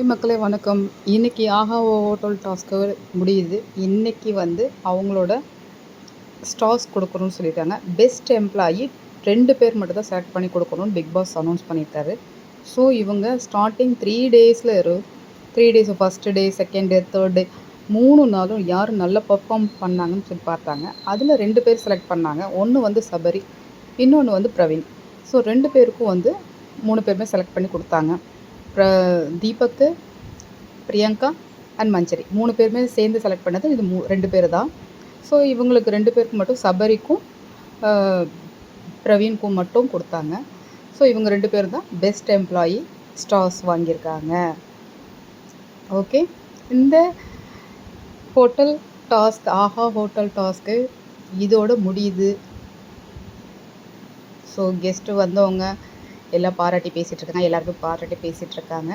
மக்களே வணக்கம். இன்னைக்கு ஆஹா ஹோட்டல் டாஸ்க்கு முடியுது. இன்னைக்கு வந்து அவங்களோட ஸ்டார்ஸ் கொடுக்கணும்னு சொல்லியிருக்காங்க. பெஸ்ட் எம்ப்ளாயி 2 பேர் மட்டும் தான் செலக்ட் பண்ணி கொடுக்கணும்னு பிக் பாஸ் அனௌன்ஸ் பண்ணியிருக்காரு. ஸோ இவங்க ஸ்டார்டிங் 3 டேஸில் 3 days first day, second day, third day 3 நாளும் யார் நல்லா பெர்ஃபார்ம் பண்ணாங்கன்னு சொல்லி பார்த்தாங்க. அதில் 2 பேர் செலக்ட் பண்ணாங்க. ஒன்று வந்து சபரி, இன்னொன்று வந்து பிரவீன். ஸோ 2 பேருக்கும் வந்து 3 பேருமே செலக்ட் பண்ணி கொடுத்தாங்க. தீபக்கு, பிரியங்கா அண்ட் மஞ்சரி 3 பேருமே சேர்ந்து செலக்ட் பண்ணது இது 2 பேர் தான். ஸோ இவங்களுக்கு 2 பேருக்கு மட்டும் சபரிக்கும் பிரவீனுக்கும் மட்டும் கொடுத்தாங்க. ஸோ இவங்க 2 பேர் தான் பெஸ்ட் எம்ப்ளாயி ஸ்டார்ஸ் வாங்கியிருக்காங்க. ஓகே, இந்த ஹோட்டல் டாஸ்க் ஆஹா ஹோட்டல் டாஸ்க்கு இதோட முடியுது. ஸோ கெஸ்ட்டு வந்தவங்க எல்லாம் பாராட்டி பேசிகிட்ருக்காங்க, எல்லாருக்கும் பாராட்டி பேசிகிட்ருக்காங்க.